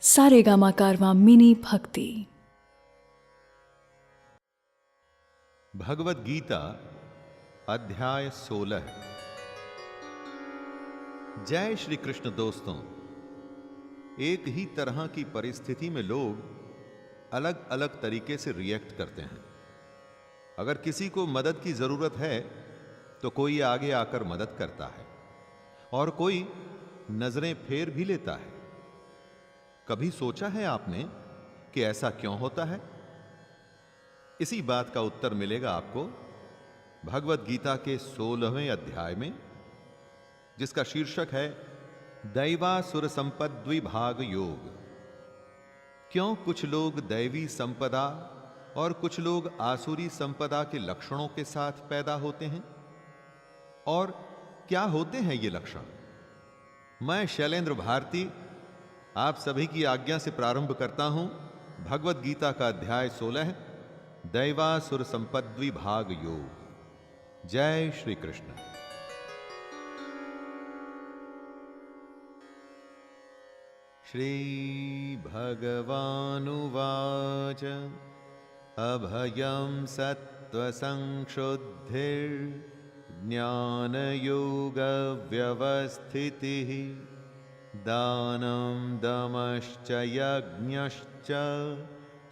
सारेगामा कारवां mini भक्ति। भगवत गीता अध्याय 16। जय श्री कृष्ण। दोस्तों, एक ही तरह की परिस्थिति में लोग अलग अलग तरीके से रिएक्ट करते हैं। अगर किसी को मदद की जरूरत है तो कोई आगे आकर मदद करता है और कोई नजरें फेर भी लेता है। कभी सोचा है आपने कि ऐसा क्यों होता है? इसी बात का उत्तर मिलेगा आपको भगवत गीता के 16वें अध्याय में, जिसका शीर्षक है दैवासुर संपद्विभाग योग। क्यों कुछ लोग दैवी संपदा और कुछ लोग आसुरी संपदा के लक्षणों के साथ पैदा होते हैं, और क्या होते हैं ये लक्षण? मैं शैलेंद्र भारती आप सभी की आज्ञा से प्रारंभ करता हूं भगवत गीता का अध्याय 16, दैवासुर संपद्विभाग योग। जय श्री कृष्ण। श्री भगवानुवाच अभयं सत्त्वसंशुद्धिर्ज्ञानयोगव्यवस्थितिः दानं दमश्च यज्ञश्च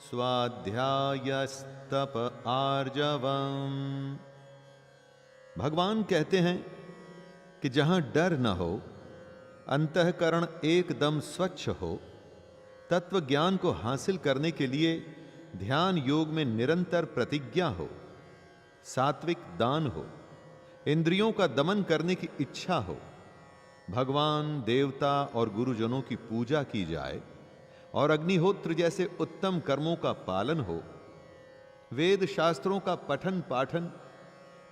स्वाध्यायस्तप आर्जवम्। भगवान कहते हैं कि जहां डर न हो, अंतःकरण एकदम स्वच्छ हो, तत्व ज्ञान को हासिल करने के लिए ध्यान योग में निरंतर प्रतिज्ञा हो, सात्विक दान हो, इंद्रियों का दमन करने की इच्छा हो, भगवान, देवता और गुरुजनों की पूजा की जाए और अग्निहोत्र जैसे उत्तम कर्मों का पालन हो, वेद शास्त्रों का पठन पाठन,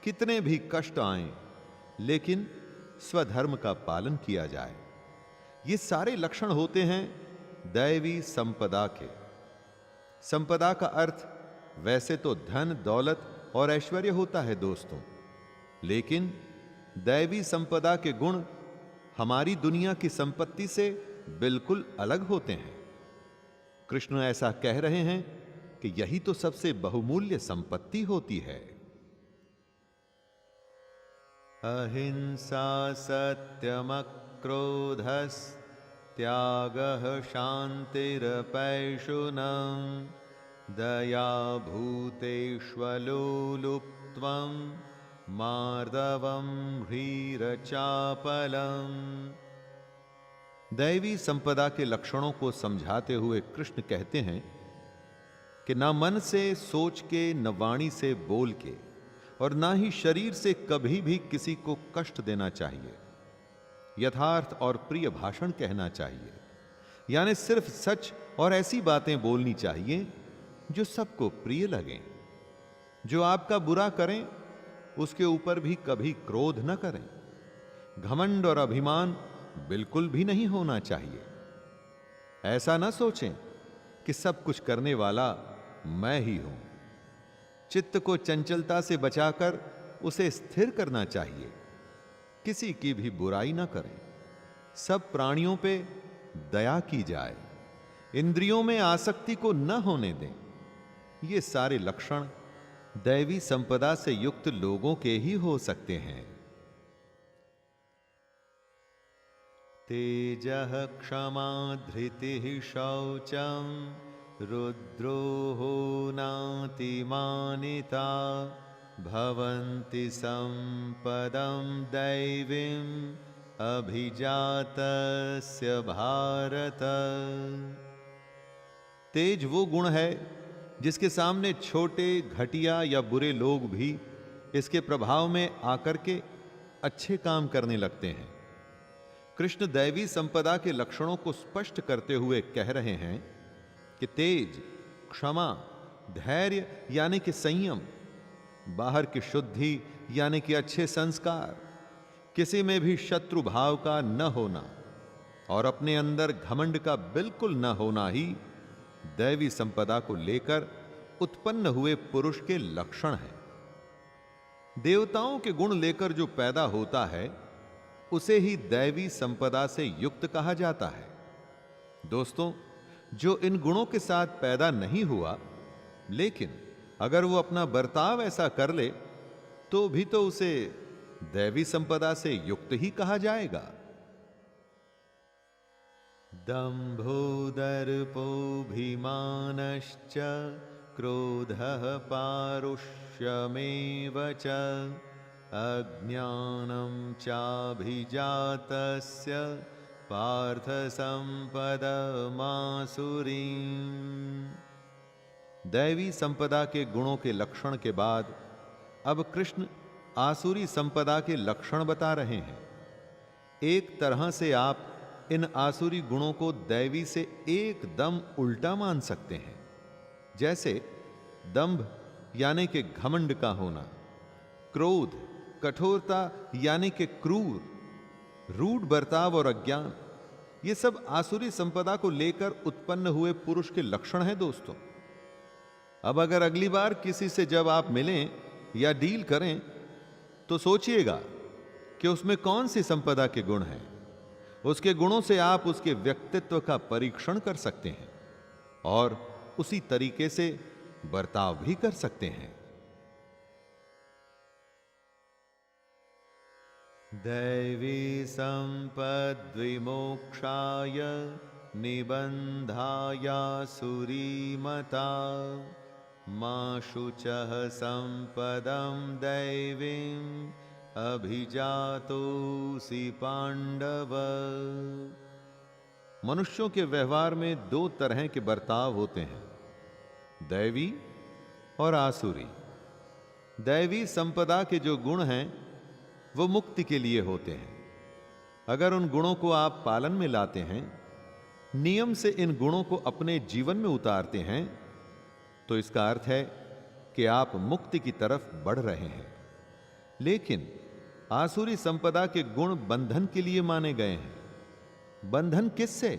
कितने भी कष्ट आएं लेकिन स्वधर्म का पालन किया जाए, ये सारे लक्षण होते हैं दैवी संपदा के। संपदा का अर्थ वैसे तो धन, दौलत और ऐश्वर्य होता है दोस्तों, लेकिन दैवी संपदा के गुण हमारी दुनिया की संपत्ति से बिल्कुल अलग होते हैं। कृष्ण ऐसा कह रहे हैं कि यही तो सबसे बहुमूल्य संपत्ति होती है। अहिंसा सत्यमक्रोधस्त्यागः शान्तिरपैशुनम् दया भूतेष्वलोलुप्त्वम् मार्दवम् ह्रीरचापलम्। दैवी संपदा के लक्षणों को समझाते हुए कृष्ण कहते हैं कि ना मन से सोच के, न वाणी से बोल के, और ना ही शरीर से कभी भी किसी को कष्ट देना चाहिए। यथार्थ और प्रिय भाषण कहना चाहिए, यानी सिर्फ सच और ऐसी बातें बोलनी चाहिए जो सबको प्रिय लगें। जो आपका बुरा करें उसके ऊपर भी कभी क्रोध न करें। घमंड और अभिमान बिल्कुल भी नहीं होना चाहिए। ऐसा न सोचें कि सब कुछ करने वाला मैं ही हूं। चित्त को चंचलता से बचाकर उसे स्थिर करना चाहिए। किसी की भी बुराई न करें। सब प्राणियों पे दया की जाए। इंद्रियों में आसक्ति को न होने दें। ये सारे लक्षण दैवी संपदा से युक्त लोगों के ही हो सकते हैं। तेजः क्षमा धृतिः शौचम रुद्रोः नातिमानिता भवन्ति संपदं दैवीम् अभिजातस्य भारत। तेज वो गुण है जिसके सामने छोटे, घटिया या बुरे लोग भी इसके प्रभाव में आकर के अच्छे काम करने लगते हैं। कृष्ण दैवी संपदा के लक्षणों को स्पष्ट करते हुए कह रहे हैं कि तेज, क्षमा, धैर्य यानी कि संयम, बाहर की शुद्धि यानी कि अच्छे संस्कार, किसी में भी शत्रु भाव का न होना और अपने अंदर घमंड का बिल्कुल न होना ही दैवी संपदा को लेकर उत्पन्न हुए पुरुष के लक्षण हैं। देवताओं के गुण लेकर जो पैदा होता है उसे ही दैवी संपदा से युक्त कहा जाता है। दोस्तों, जो इन गुणों के साथ पैदा नहीं हुआ, लेकिन अगर वो अपना बर्ताव ऐसा कर ले तो भी तो उसे दैवी संपदा से युक्त ही कहा जाएगा। दंभो दर्पोऽभिमानश्च क्रोधः पारुष्यमेव च अज्ञानं चाभिजातस्य पार्थ संपदमासुरीम्। दैवी संपदा के गुणों के लक्षण के बाद अब कृष्ण आसुरी संपदा के लक्षण बता रहे हैं। एक तरह से आप इन आसुरी गुणों को दैवी से एकदम उल्टा मान सकते हैं। जैसे दंभ यानी कि घमंड का होना, क्रोध, कठोरता यानी कि क्रूर, रूढ़ बर्ताव और अज्ञान, ये सब आसुरी संपदा को लेकर उत्पन्न हुए पुरुष के लक्षण हैं दोस्तों। अब अगर अगली बार किसी से जब आप मिलें या डील करें तो सोचिएगा कि उसमें कौन सी संपदा के गुण हैं। उसके गुणों से आप उसके व्यक्तित्व का परीक्षण कर सकते हैं और उसी तरीके से बर्ताव भी कर सकते हैं। दैवी संपद्विमोक्षाय निबंधायासुरीमता मा शुचः संपदं दैवीम् अभिजातोऽसि पांडव। मनुष्यों के व्यवहार में दो तरह के बर्ताव होते हैं, दैवी और आसुरी। दैवी संपदा के जो गुण हैं वो मुक्ति के लिए होते हैं। अगर उन गुणों को आप पालन में लाते हैं, नियम से इन गुणों को अपने जीवन में उतारते हैं, तो इसका अर्थ है कि आप मुक्ति की तरफ बढ़ रहे हैं। लेकिन आसुरी संपदा के गुण बंधन के लिए माने गए हैं। बंधन किससे?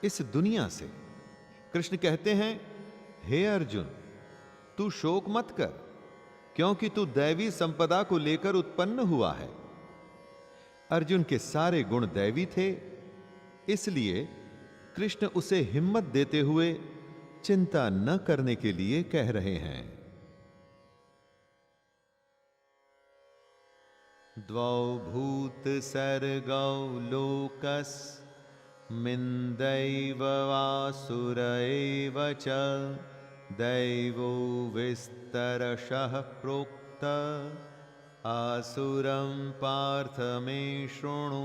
इस दुनिया से। कृष्ण कहते हैं, हे अर्जुन, तू शोक मत कर, क्योंकि तू दैवी संपदा को लेकर उत्पन्न हुआ है। अर्जुन के सारे गुण दैवी थे, इसलिए कृष्ण उसे हिम्मत देते हुए चिंता न करने के लिए कह रहे हैं। द्वौ भूत सर्गौ लोकस्मिन् वासुर एव च दैवो विस्तरशः प्रोक्त आसुरं पार्थ मे शृणु।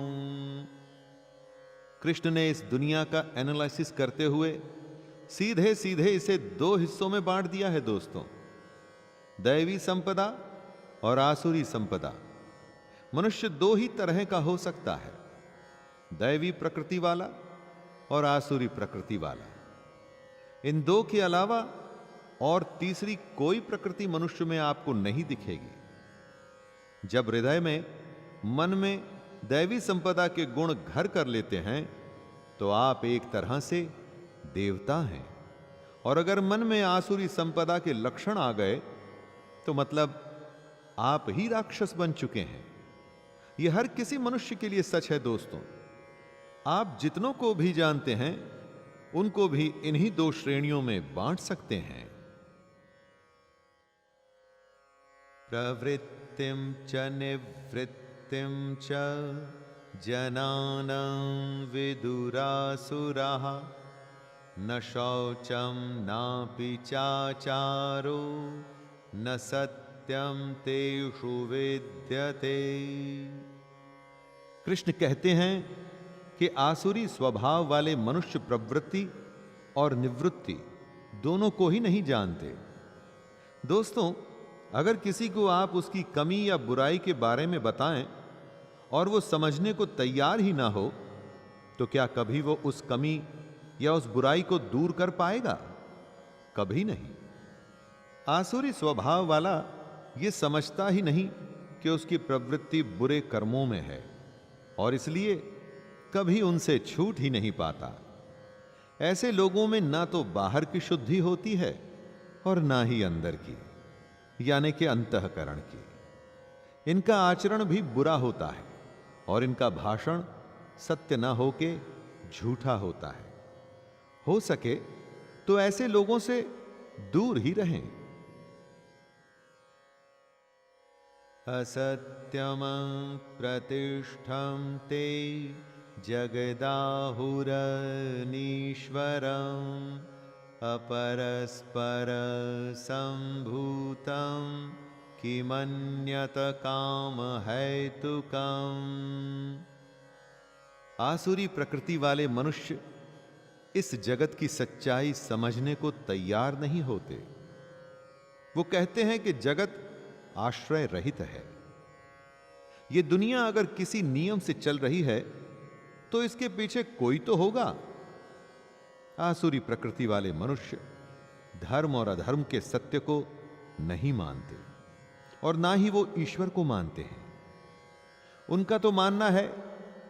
कृष्ण ने इस दुनिया का एनालिसिस करते हुए सीधे सीधे इसे दो हिस्सों में बांट दिया है दोस्तों, दैवी संपदा और आसुरी संपदा। मनुष्य दो ही तरह का हो सकता है, दैवी प्रकृति वाला और आसुरी प्रकृति वाला। इन दो के अलावा और तीसरी कोई प्रकृति मनुष्य में आपको नहीं दिखेगी। जब हृदय में, मन में दैवी संपदा के गुण घर कर लेते हैं तो आप एक तरह से देवता हैं, और अगर मन में आसुरी संपदा के लक्षण आ गए तो मतलब आप ही राक्षस बन चुके हैं। यह हर किसी मनुष्य के लिए सच है दोस्तों। आप जितनों को भी जानते हैं उनको भी इन्हीं दो श्रेणियों में बांट सकते हैं। प्रवृत्तिं च निवृत्तिं च जनानां विदुरासुराः न शौचं नापि चाचारो न सत्यं तेषु विद्यते। कृष्ण कहते हैं कि आसुरी स्वभाव वाले मनुष्य प्रवृत्ति और निवृत्ति दोनों को ही नहीं जानते। दोस्तों, अगर किसी को आप उसकी कमी या बुराई के बारे में बताएं और वो समझने को तैयार ही ना हो, तो क्या कभी वो उस कमी या उस बुराई को दूर कर पाएगा? कभी नहीं। आसुरी स्वभाव वाला ये समझता ही नहीं कि उसकी प्रवृत्ति बुरे कर्मों में है, और इसलिए कभी उनसे छूट ही नहीं पाता। ऐसे लोगों में ना तो बाहर की शुद्धि होती है और ना ही अंदर की, यानी कि अंतःकरण की। इनका आचरण भी बुरा होता है और इनका भाषण सत्य न होके झूठा होता है। हो सके तो ऐसे लोगों से दूर ही रहें। असत्यम प्रतिष्ठम ते जगदाहुरनीश्वरम् अपरस्पर संभूतं किमन्यत काम हेतुकम्। आसुरी प्रकृति वाले मनुष्य इस जगत की सच्चाई समझने को तैयार नहीं होते। वो कहते हैं कि जगत आश्रय रहित है। ये दुनिया अगर किसी नियम से चल रही है तो इसके पीछे कोई तो होगा। आसुरी प्रकृति वाले मनुष्य धर्म और अधर्म के सत्य को नहीं मानते और ना ही वो ईश्वर को मानते हैं। उनका तो मानना है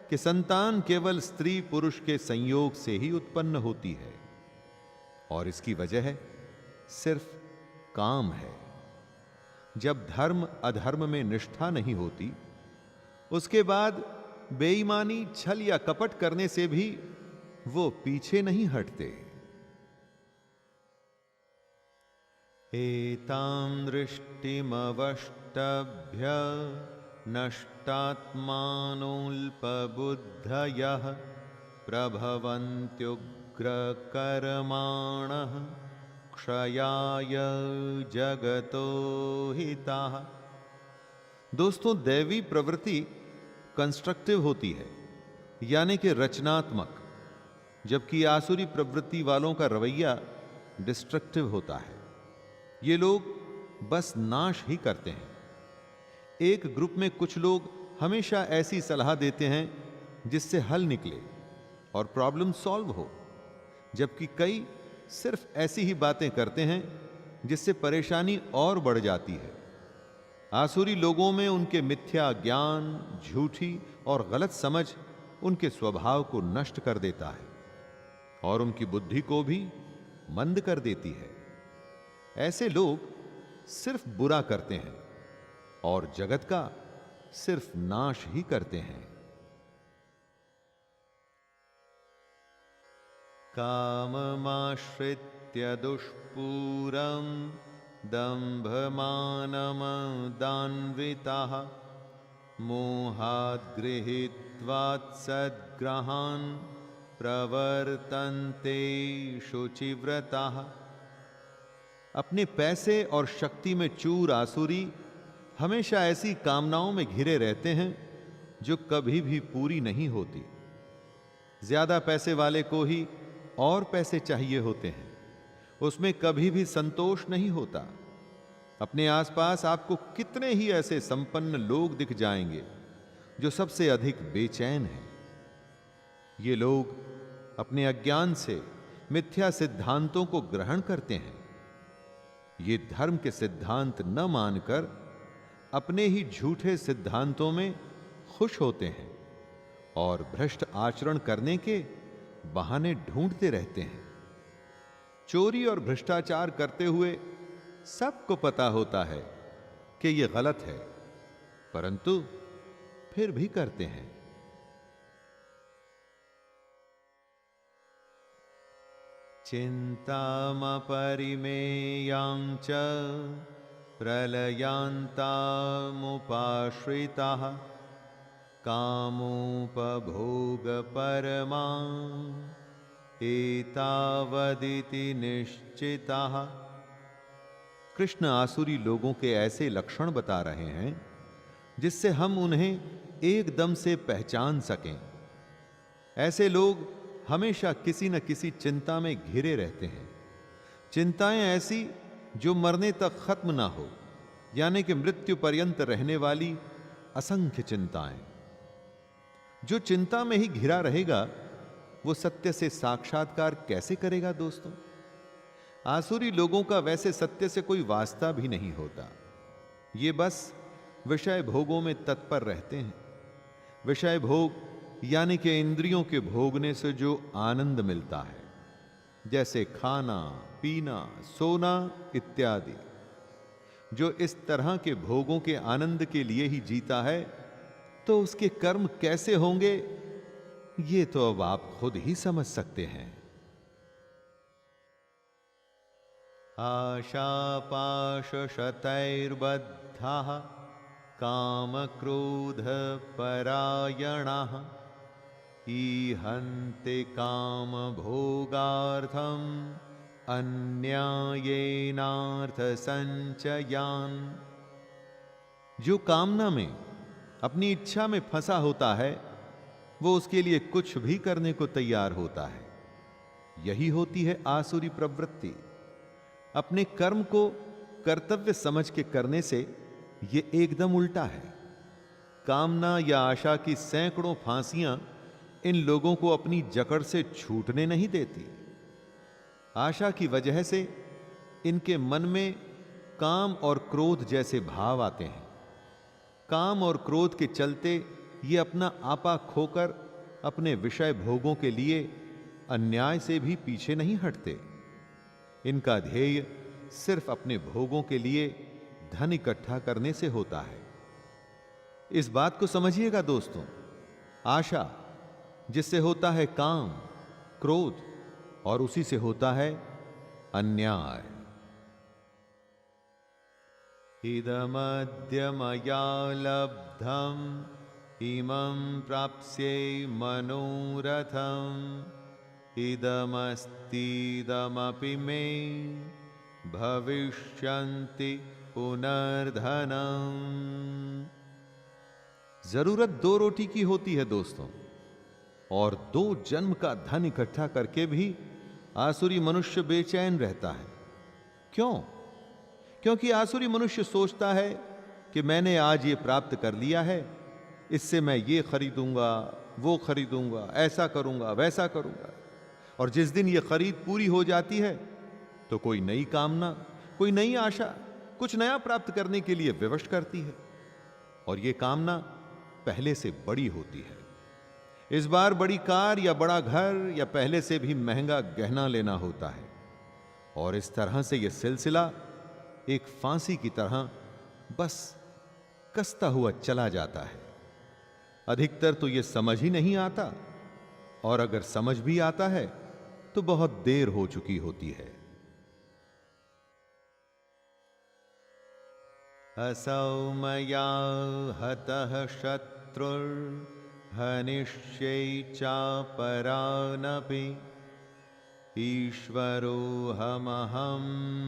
कि संतान केवल स्त्री पुरुष के संयोग से ही उत्पन्न होती है और इसकी वजह सिर्फ काम है। जब धर्म अधर्म में निष्ठा नहीं होती, उसके बाद बेईमानी, छल या कपट करने से भी वो पीछे नहीं हटते। एतां दृष्टिमवष्टभ्य नष्टात्मानोऽल्पबुद्धयः प्रभवन्त्युग्रकर्माणः क्षयाय जगतो हिताः। दोस्तों, दैवी प्रवृत्ति कंस्ट्रक्टिव होती है, यानी कि रचनात्मक, जबकि आसुरी प्रवृत्ति वालों का रवैया डिस्ट्रक्टिव होता है। ये लोग बस नाश ही करते हैं। एक ग्रुप में कुछ लोग हमेशा ऐसी सलाह देते हैं जिससे हल निकले और प्रॉब्लम सॉल्व हो, जबकि कई सिर्फ ऐसी ही बातें करते हैं जिससे परेशानी और बढ़ जाती है। आसुरी लोगों में उनके मिथ्या ज्ञान, झूठी और गलत समझ उनके स्वभाव को नष्ट कर देता है और उनकी बुद्धि को भी मंद कर देती है। ऐसे लोग सिर्फ बुरा करते हैं और जगत का सिर्फ नाश ही करते हैं। काममाश्रित्य दुष्पूरं दम्भमानमदान्विताः मोहाद् गृहीत्वात् सद्ग्रहान् प्रवर्तन्ते शुचिव्रताः। अपने पैसे और शक्ति में चूर आसुरी हमेशा ऐसी कामनाओं में घिरे रहते हैं जो कभी भी पूरी नहीं होती। ज्यादा पैसे वाले को ही और पैसे चाहिए होते हैं, उसमें कभी भी संतोष नहीं होता। अपने आसपास आपको कितने ही ऐसे संपन्न लोग दिख जाएंगे जो सबसे अधिक बेचैन हैं। ये लोग अपने अज्ञान से मिथ्या सिद्धांतों को ग्रहण करते हैं। ये धर्म के सिद्धांत न मानकर अपने ही झूठे सिद्धांतों में खुश होते हैं और भ्रष्ट आचरण करने के बहाने ढूंढते रहते हैं। चोरी और भ्रष्टाचार करते हुए सबको पता होता है कि यह गलत है, परंतु फिर भी करते हैं। चिंतामपरिमेयां च प्रलयान्तामुपाश्रिताः कामोपभोगपरमा एतावदिति निश्चिताः। कृष्ण आसुरी लोगों के ऐसे लक्षण बता रहे हैं जिससे हम उन्हें एकदम से पहचान सकें। ऐसे लोग हमेशा किसी न किसी चिंता में घिरे रहते हैं। चिंताएं ऐसी जो मरने तक खत्म ना हो, यानी कि मृत्यु पर्यंत रहने वाली असंख्य चिंताएं। जो चिंता में ही घिरा रहेगा वो सत्य से साक्षात्कार कैसे करेगा दोस्तों? आसुरी लोगों का वैसे सत्य से कोई वास्ता भी नहीं होता। ये बस विषय भोगों में तत्पर रहते हैं। विषय भोग यानी कि इंद्रियों के भोगने से जो आनंद मिलता है, जैसे खाना, पीना, सोना इत्यादि, जो इस तरह के भोगों के आनंद के लिए ही जीता है, तो उसके कर्म कैसे होंगे ये तो अब आप खुद ही समझ सकते हैं। आशापाशशतैर्बद्धाः कामक्रोधपरायणाः ईहन्ते कामभोगार्थम् अन्यायेनार्थसंचयान्। जो कामना में, अपनी इच्छा में फंसा होता है, वो उसके लिए कुछ भी करने को तैयार होता है। यही होती है आसुरी प्रवृत्ति। अपने कर्म को कर्तव्य समझ के करने से ये एकदम उल्टा है। कामना या आशा की सैकड़ों फांसियां इन लोगों को अपनी जकड़ से छूटने नहीं देती। आशा की वजह से इनके मन में काम और क्रोध जैसे भाव आते हैं। काम और क्रोध के चलते ये अपना आपा खोकर अपने विषय भोगों के लिए अन्याय से भी पीछे नहीं हटते। इनका ध्येय सिर्फ अपने भोगों के लिए धन इकट्ठा करने से होता है। इस बात को समझिएगा दोस्तों। आशा, जिससे होता है काम, क्रोध, और उसी से होता है अन्याय। इदमद्य मया लब्धम् इमं प्राप्स्ये मनोरथम् इदमस्तीदमपि मे भविष्यन्ति पुनर्धनम्। जरूरत 2 रोटी की होती है दोस्तों, और 2 जन्म का धन इकट्ठा करके भी आसुरी मनुष्य बेचैन रहता है। क्यों? क्योंकि आसुरी मनुष्य सोचता है कि मैंने आज ये प्राप्त कर लिया है, इससे मैं ये खरीदूंगा, वो खरीदूंगा, ऐसा करूंगा, वैसा करूंगा। और जिस दिन ये खरीद पूरी हो जाती है तो कोई नई कामना, कोई नई आशा, कुछ नया प्राप्त करने के लिए विवश करती है, और ये कामना पहले से बड़ी होती है। इस बार बड़ी कार या बड़ा घर या पहले से भी महंगा गहना लेना होता है, और इस तरह से यह सिलसिला एक फांसी की तरह बस कसता हुआ चला जाता है। अधिकतर तो यह समझ ही नहीं आता, और अगर समझ भी आता है तो बहुत देर हो चुकी होती है। असौ मया हतः शत्रुर्हनिष्ये चापरानपि ईश्वरोऽहमहं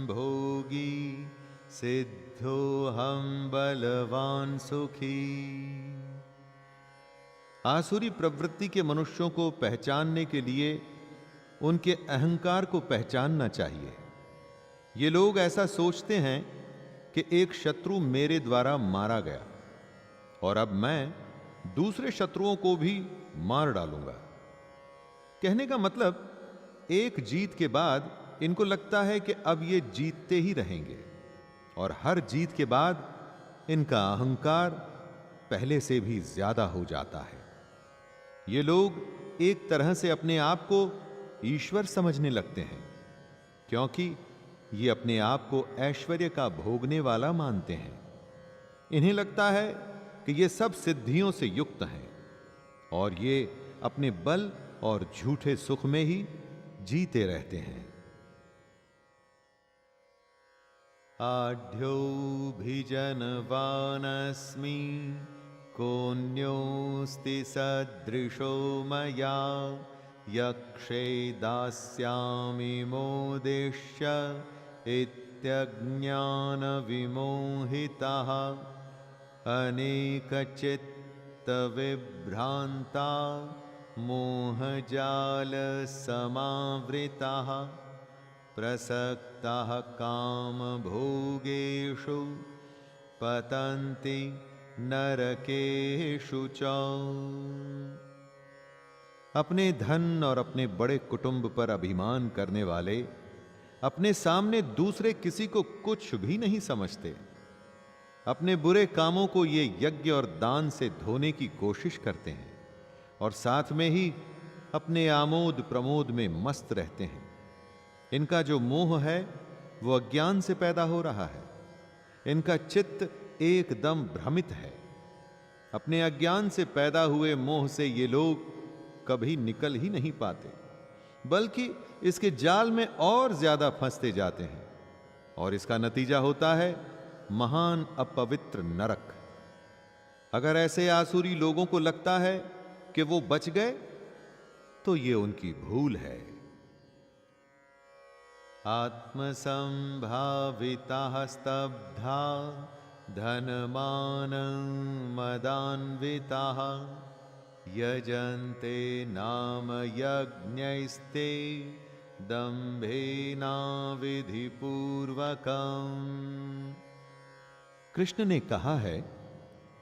भोगी सिद्धोऽहं बलवान सुखी। आसुरी प्रवृत्ति के मनुष्यों को पहचानने के लिए उनके अहंकार को पहचानना चाहिए। ये लोग ऐसा सोचते हैं कि एक शत्रु मेरे द्वारा मारा गया और अब मैं दूसरे शत्रुओं को भी मार डालूंगा। कहने का मतलब, एक जीत के बाद इनको लगता है कि अब ये जीतते ही रहेंगे, और हर जीत के बाद इनका अहंकार पहले से भी ज्यादा हो जाता है। ये लोग एक तरह से अपने आप को ईश्वर समझने लगते हैं, क्योंकि ये अपने आप को ऐश्वर्य का भोगने वाला मानते हैं। इन्हें लगता है कि ये सब सिद्धियों से युक्त हैं, और ये अपने बल और झूठे सुख में ही जीते रहते हैं। आढ्योऽभिजनवानस्मि कोऽन्योऽस्ति सदृशो मया यक्षे दास्यामि मोदिष्य इत्यज्ञानविमोहिताः अनेकचित्तविभ्रान्ता मोहजालसमावृताः प्रसक्ताः कामभोगेषु पतन्ति नरकेषु च। अपने धन और अपने बड़े कुटुंब पर अभिमान करने वाले अपने सामने दूसरे किसी को कुछ भी नहीं समझते। अपने बुरे कामों को ये यज्ञ और दान से धोने की कोशिश करते हैं, और साथ में ही अपने आमोद प्रमोद में मस्त रहते हैं। इनका जो मोह है वो अज्ञान से पैदा हो रहा है। इनका चित्त एकदम भ्रमित है। अपने अज्ञान से पैदा हुए मोह से ये लोग कभी निकल ही नहीं पाते, बल्कि इसके जाल में और ज्यादा फंसते जाते हैं। और इसका नतीजा होता है महान अपवित्र नरक। अगर ऐसे आसुरी लोगों को लगता है कि वो बच गए तो ये उनकी भूल है। आत्मसंभाविता स्तब्धा धनमान मदान्विता यजन्ते नाम यज्ञैस्ते दंभेना विधिपूर्वकम्। कृष्ण ने कहा है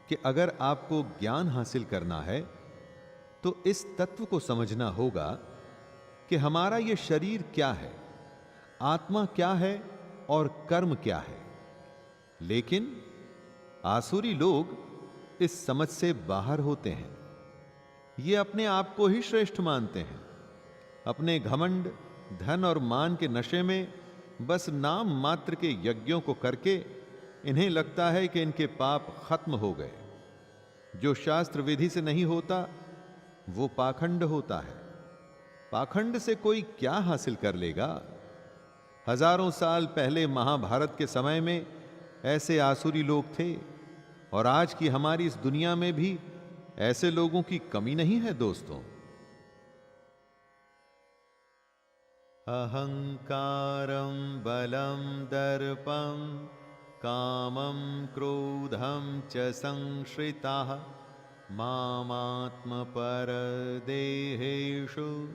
कि अगर आपको ज्ञान हासिल करना है तो इस तत्व को समझना होगा कि हमारा यह शरीर क्या है, आत्मा क्या है और कर्म क्या है। लेकिन आसुरी लोग इस समझ से बाहर होते हैं। ये अपने आप को ही श्रेष्ठ मानते हैं। अपने घमंड, धन और मान के नशे में बस नाम मात्र के यज्ञों को करके इन्हें लगता है कि इनके पाप खत्म हो गए। जो शास्त्र विधि से नहीं होता वो पाखंड होता है। पाखंड से कोई क्या हासिल कर लेगा। हजारों साल पहले महाभारत के समय में ऐसे आसुरी लोग थे और आज की हमारी इस दुनिया में भी ऐसे लोगों की कमी नहीं है दोस्तों। अहंकारं बलं दर्पं कामं क्रोधं च संश्रिताः मामात्मपरदेहेषु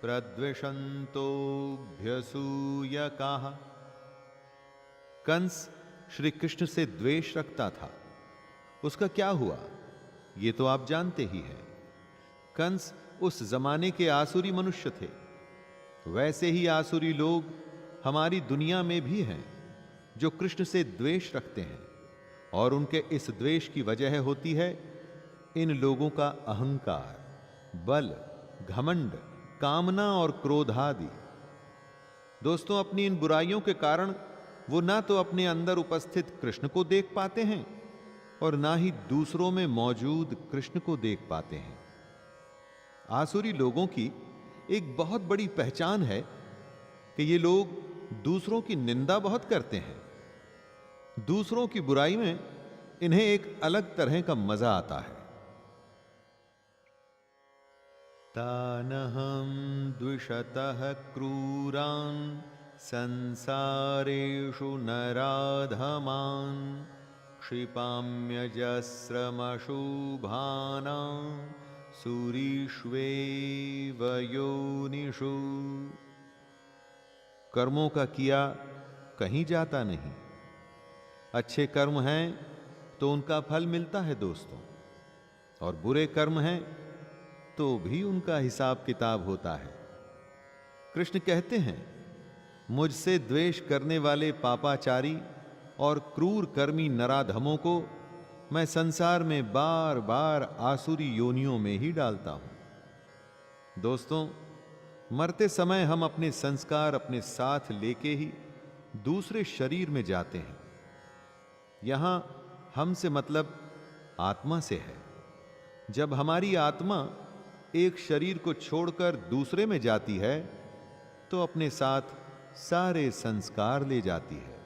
प्रद्विषन्तोऽभ्यसूयकाः। कंस श्री कृष्ण से द्वेष रखता था। उसका क्या हुआ ये तो आप जानते ही हैं। कंस उस जमाने के आसुरी मनुष्य थे। वैसे ही आसुरी लोग हमारी दुनिया में भी हैं जो कृष्ण से द्वेष रखते हैं, और उनके इस द्वेष की वजह होती है इन लोगों का अहंकार, बल, घमंड, कामना और क्रोध आदि। दोस्तों, अपनी इन बुराइयों के कारण वो ना तो अपने अंदर उपस्थित कृष्ण को देख पाते हैं और ना ही दूसरों में मौजूद कृष्ण को देख पाते हैं। आसुरी लोगों की एक बहुत बड़ी पहचान है कि ये लोग दूसरों की निंदा बहुत करते हैं। दूसरों की बुराई में इन्हें एक अलग तरह का मजा आता है। तानहं द्विषतः क्रूरान् संसारेषु नराधमान् क्षिपाम्यजस्रमशुभानां सूरीष्वेव योनिषु। कर्मों का किया कहीं जाता नहीं। अच्छे कर्म हैं तो उनका फल मिलता है दोस्तों, और बुरे कर्म हैं तो भी उनका हिसाब किताब होता है। कृष्ण कहते हैं, मुझसे द्वेष करने वाले पापाचारी और क्रूर कर्मी नराधमों को मैं संसार में बार बार आसुरी योनियों में ही डालता हूं। दोस्तों, मरते समय हम अपने संस्कार अपने साथ लेके ही दूसरे शरीर में जाते हैं। यहां हम से मतलब आत्मा से है। जब हमारी आत्मा एक शरीर को छोड़कर दूसरे में जाती है तो अपने साथ सारे संस्कार ले जाती है।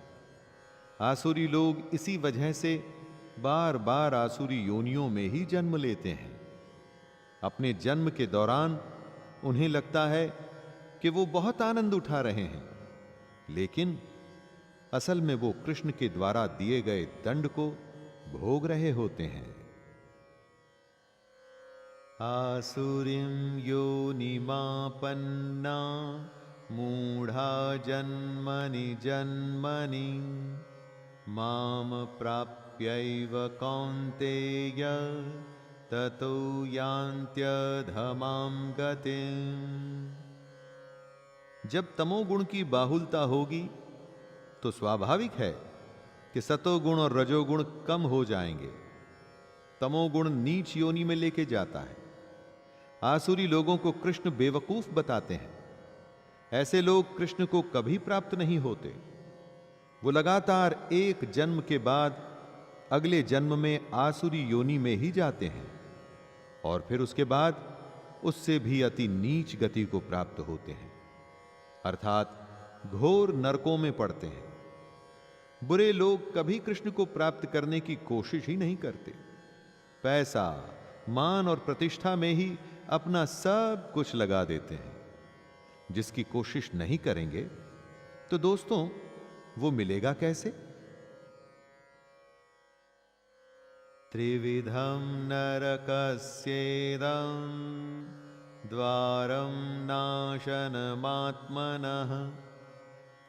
आसुरी लोग इसी वजह से बार बार आसुरी योनियों में ही जन्म लेते हैं। अपने जन्म के दौरान उन्हें लगता है कि वो बहुत आनंद उठा रहे हैं, लेकिन असल में वो कृष्ण के द्वारा दिए गए दंड को भोग रहे होते हैं। आसुरीं योनिमापन्ना मूढ़ा जन्मनि जन्मनि माम प्राप्यैव कौन्तेय ततो यान्त्यधमां गतिम्। जब तमोगुण की बाहुलता होगी तो स्वाभाविक है कि सतोगुण और रजोगुण कम हो जाएंगे। तमोगुण नीच योनि में लेके जाता है। आसुरी लोगों को कृष्ण बेवकूफ बताते हैं। ऐसे लोग कृष्ण को कभी प्राप्त नहीं होते। वो लगातार एक जन्म के बाद अगले जन्म में आसुरी योनि में ही जाते हैं और फिर उसके बाद उससे भी अति नीच गति को प्राप्त होते हैं, अर्थात घोर नरकों में पड़ते हैं। बुरे लोग कभी कृष्ण को प्राप्त करने की कोशिश ही नहीं करते। पैसा, मान और प्रतिष्ठा में ही अपना सब कुछ लगा देते हैं। जिसकी कोशिश नहीं करेंगे तो दोस्तों वो मिलेगा कैसे? त्रिविधम नरकस्येदं द्वारं नाशनमात्मनः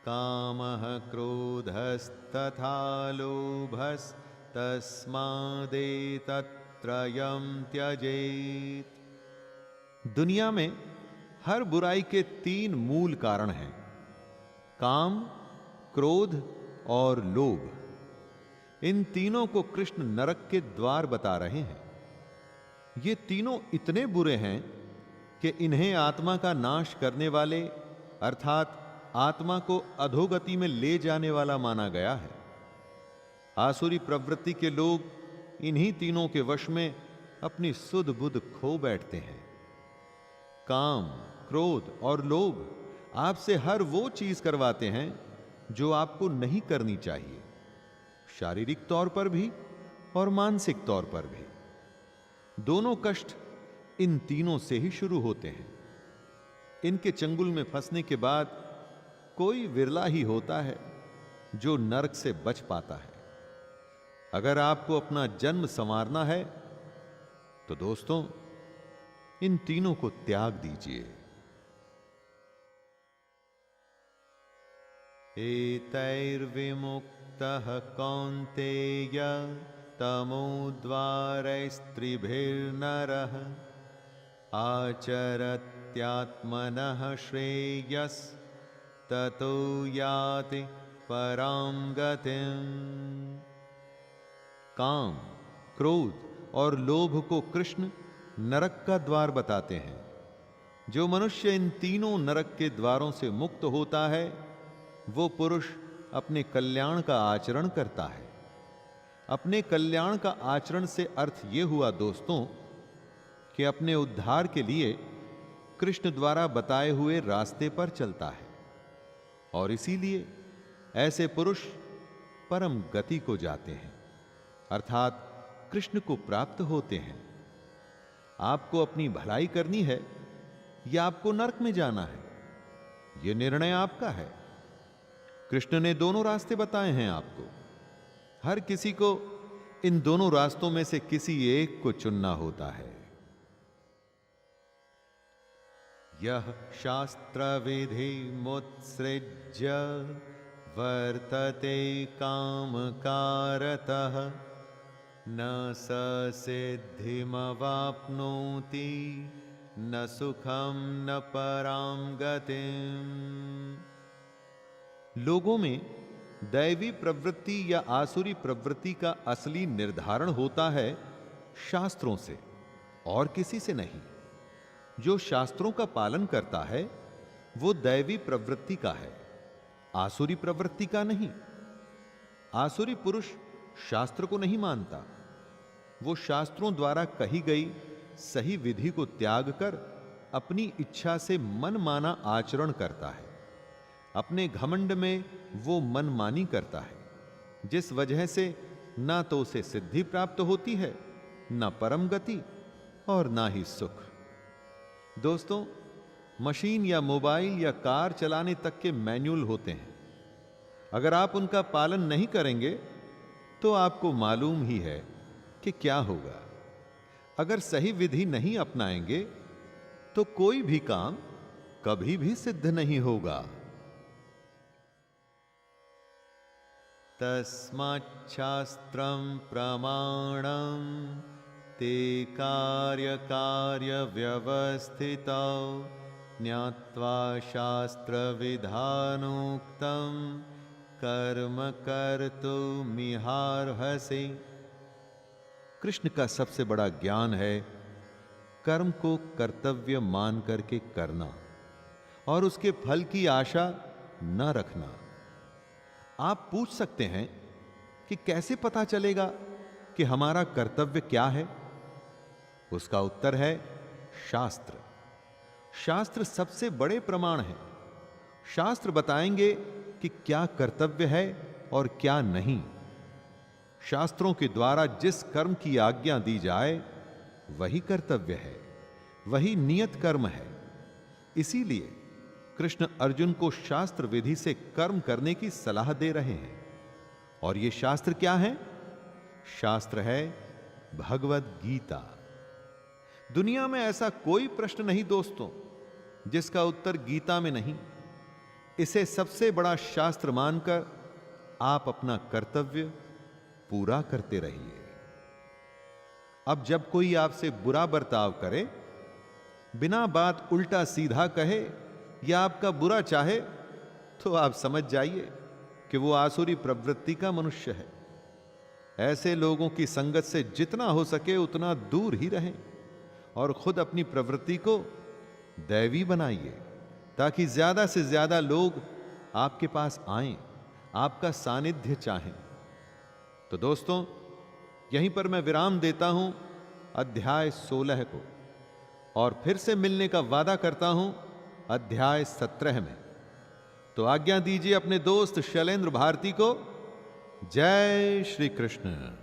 कामः क्रोधस्तथा लोभस्तस्मादेतत्त्रयं त्यजेत्। दुनिया में हर बुराई के 3 मूल कारण हैं, काम, क्रोध और लोभ। इन तीनों को कृष्ण नरक के द्वार बता रहे हैं। ये तीनों इतने बुरे हैं कि इन्हें आत्मा का नाश करने वाले अर्थात आत्मा को अधोगति में ले जाने वाला माना गया है। आसुरी प्रवृत्ति के लोग इन्हीं तीनों के वश में अपनी सुध बुध खो बैठते हैं। काम, क्रोध और लोभ आपसे हर वो चीज करवाते हैं जो आपको नहीं करनी चाहिए, शारीरिक तौर पर भी और मानसिक तौर पर भी। दोनों कष्ट इन तीनों से ही शुरू होते हैं। इनके चंगुल में फंसने के बाद कोई विरला ही होता है जो नरक से बच पाता है। अगर आपको अपना जन्म संवारना है तो दोस्तों इन तीनों को त्याग दीजिए। एतैर्विमुक्तः कौन्तेय तमोद्वारैस्त्रिभिर्नरः आचरत्यात्मनः श्रेयस्ततो याति परां गतिम्। काम, क्रोध और लोभ को कृष्ण नरक का द्वार बताते हैं। जो मनुष्य इन तीनों नरक के द्वारों से मुक्त होता है वो पुरुष अपने कल्याण का आचरण करता है। अपने कल्याण का आचरण से अर्थ ये हुआ दोस्तों कि अपने उद्धार के लिए कृष्ण द्वारा बताए हुए रास्ते पर चलता है और इसीलिए ऐसे पुरुष परम गति को जाते हैं अर्थात कृष्ण को प्राप्त होते हैं। आपको अपनी भलाई करनी है या आपको नरक में जाना है, यह निर्णय आपका है। कृष्ण ने दोनों रास्ते बताए हैं आपको। हर किसी को इन दोनों रास्तों में से किसी एक को चुनना होता है। यह शास्त्र विधि मुत्सृज्य वर्तते काम कारतः न स सिद्धिमवाप्नोति न सुखम न परां गतिम्। लोगों में दैवी प्रवृत्ति या आसुरी प्रवृत्ति का असली निर्धारण होता है शास्त्रों से और किसी से नहीं। जो शास्त्रों का पालन करता है वो दैवी प्रवृत्ति का है, आसुरी प्रवृत्ति का नहीं। आसुरी पुरुष शास्त्र को नहीं मानता, वो शास्त्रों द्वारा कही गई सही विधि को त्याग कर अपनी इच्छा से मनमाना आचरण करता है। अपने घमंड में वो मनमानी करता है, जिस वजह से ना तो उसे सिद्धि प्राप्त होती है, ना परम गति और ना ही सुख। दोस्तों, मशीन या मोबाइल या कार चलाने तक के मैनुअल होते हैं। अगर आप उनका पालन नहीं करेंगे तो आपको मालूम ही है कि क्या होगा। अगर सही विधि नहीं अपनाएंगे तो कोई भी काम कभी भी सिद्ध नहीं होगा। तस्माच्छास्त्रं प्रमाणं ते कार्य व्यवस्थितौ ज्ञात्वा शास्त्रविधानोक्तं कर्म कर्तुमिहार्हसि। कृष्ण का सबसे बड़ा ज्ञान है कर्म को कर्तव्य मान करके करना और उसके फल की आशा न रखना। आप पूछ सकते हैं कि कैसे पता चलेगा कि हमारा कर्तव्य क्या है? उसका उत्तर है शास्त्र। शास्त्र सबसे बड़े प्रमाण हैं। शास्त्र बताएंगे कि क्या कर्तव्य है और क्या नहीं। शास्त्रों के द्वारा जिस कर्म की आज्ञा दी जाए वही कर्तव्य है, वही नियत कर्म है। इसीलिए कृष्ण अर्जुन को शास्त्र विधि से कर्म करने की सलाह दे रहे हैं। और ये शास्त्र क्या है? शास्त्र है भगवद गीता। दुनिया में ऐसा कोई प्रश्न नहीं दोस्तों जिसका उत्तर गीता में नहीं। इसे सबसे बड़ा शास्त्र मानकर आप अपना कर्तव्य पूरा करते रहिए। अब जब कोई आपसे बुरा बर्ताव करे, बिना बात उल्टा सीधा कहे या आपका बुरा चाहे, तो आप समझ जाइए कि वो आसुरी प्रवृत्ति का मनुष्य है। ऐसे लोगों की संगत से जितना हो सके उतना दूर ही रहें और खुद अपनी प्रवृत्ति को दैवी बनाइए, ताकि ज्यादा से ज्यादा लोग आपके पास आएं, आपका सानिध्य चाहें। तो दोस्तों, यहीं पर मैं विराम देता हूं अध्याय 16 को, और फिर से मिलने का वादा करता हूं अध्याय 17 में। तो आज्ञा दीजिए अपने दोस्त शैलेंद्र भारती को। जय श्री कृष्ण।